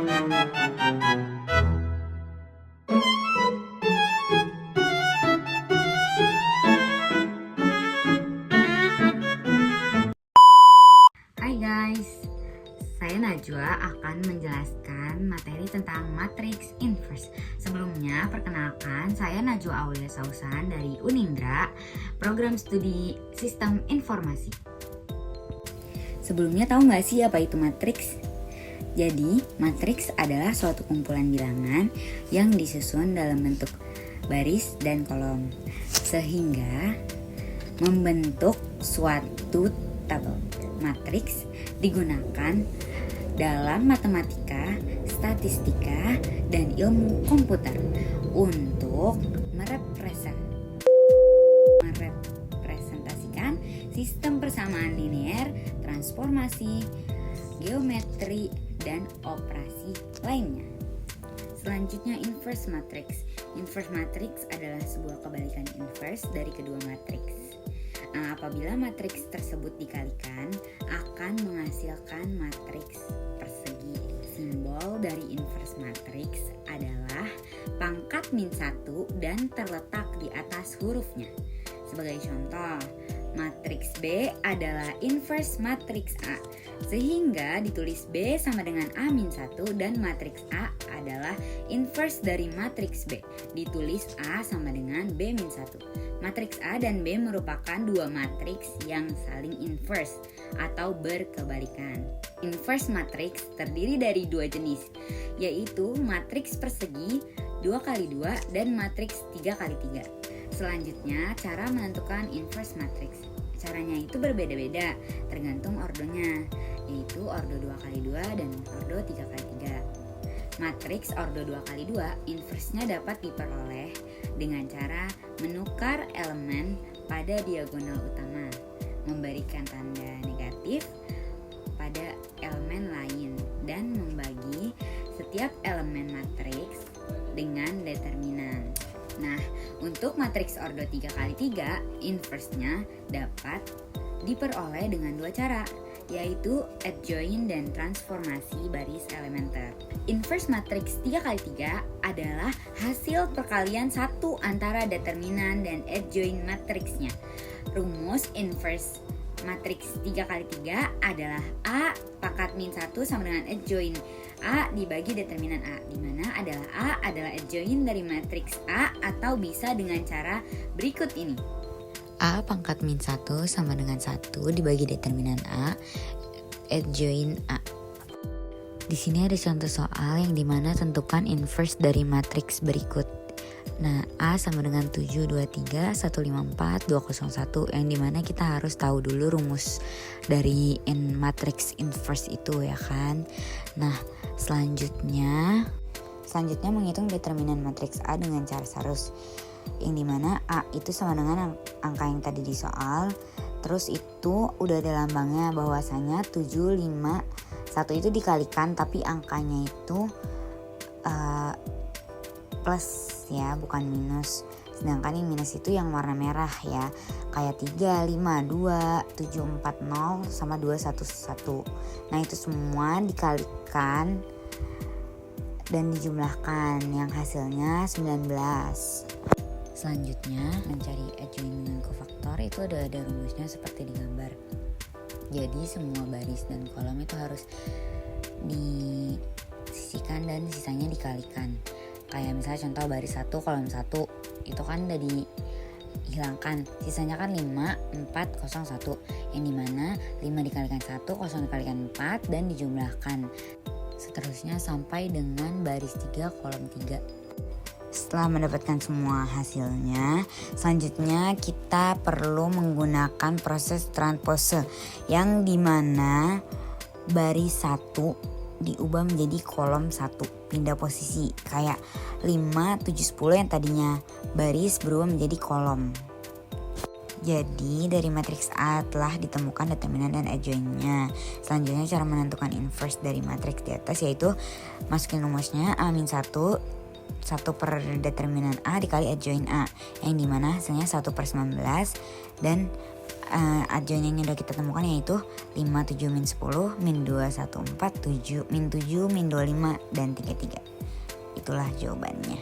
Hai guys, saya Najwa akan menjelaskan materi tentang matriks inverse. Sebelumnya, perkenalkan, saya Najwa Aulia Sausan dari Unindra, program studi Sistem Informasi. Sebelumnya tahu nggak sih apa itu matriks? Jadi, matriks adalah suatu kumpulan bilangan yang disusun dalam bentuk baris dan kolom, sehingga membentuk suatu tabel. Matriks digunakan dalam matematika, statistika, dan ilmu komputer untuk merepresentasikan sistem persamaan linear, transformasi, geometri, dan operasi lainnya. Selanjutnya, inverse matrix. Inverse matrix adalah sebuah kebalikan inverse dari kedua matriks. Apabila matriks tersebut dikalikan, akan menghasilkan matriks persegi. Simbol dari inverse matriks adalah pangkat -1 dan terletak di atas hurufnya. Sebagai contoh, matriks B adalah inverse matriks A, sehingga ditulis B sama dengan A-1 dan matriks A adalah inverse dari matriks B, ditulis A sama dengan B-1. Matriks A dan B merupakan dua matriks yang saling inverse atau berkebalikan. Inverse matriks terdiri dari dua jenis, yaitu matriks persegi 2x2 dan matriks 3x3. Selanjutnya, cara menentukan inverse matrix. Caranya itu berbeda-beda tergantung ordonya, yaitu ordo 2x2 dan ordo 3x3. Matriks ordo 2x2 inverse-nya dapat diperoleh dengan cara menukar elemen pada diagonal utama, memberikan tanda negatif pada elemen lain, dan membagi setiap elemen matriks dengan determinan. Nah, untuk matriks ordo 3x3, inverse-nya dapat diperoleh dengan dua cara, yaitu adjoint dan transformasi baris elementer. Inverse matriks 3x3 adalah hasil perkalian satu antara determinan dan adjoint matriksnya. Rumus inverse matriks 3x3 adalah A pangkat -1 sama dengan adjoint A dibagi determinan A, di mana adalah A adalah adjoint dari matriks A, atau bisa dengan cara berikut ini. A pangkat -1 sama dengan 1 dibagi determinan A, adjoint A. Di sini ada contoh soal yang dimana tentukan inverse dari matriks berikut. Nah, A sama dengan 723, 154, 201, yang dimana kita harus tahu dulu rumus dari matriks inverse itu, ya kan. Nah, selanjutnya menghitung determinan matriks A dengan cara sarus, yang dimana A itu sama dengan angka yang tadi di soal. Terus itu udah ada lambangnya bahwasanya 7, 5, 1 itu dikalikan tapi angkanya itu plus ya, bukan minus. Sedangkan yang minus itu yang warna merah ya, kayak 3, 5, 2, 7, 4, 0 sama 2, 1, 1. Nah, itu semua dikalikan dan dijumlahkan, yang hasilnya 19. Selanjutnya, mencari adjoint dengan kofaktor itu ada rumusnya seperti di gambar. Jadi semua baris dan kolom itu harus disisihkan dan sisanya dikalikan. Kayak misalnya contoh baris 1 kolom 1 itu kan udah dihilangkan, sisanya kan 5, 4, 0, 1, yang dimana 5 dikalikan 1, 0 dikalikan 4 dan dijumlahkan. Seterusnya sampai dengan baris 3 kolom 3. Setelah mendapatkan semua hasilnya, selanjutnya kita perlu menggunakan proses transpose, yang dimana baris 1 diubah menjadi kolom 1, pindah posisi, kayak 5, 7, 10 yang tadinya baris berubah menjadi kolom. Jadi dari matriks A telah ditemukan determinan dan adjointnya. Selanjutnya cara menentukan inverse dari matriks di atas, yaitu masukin rumusnya A-1 per determinan A dikali adjoint A, yang dimana hasilnya 1/19 dan adjoint yang udah kita temukan yaitu 5, 7, min 10, min 2, 1, 4, 7, min 7, min 25, dan 3, 3. Itulah jawabannya.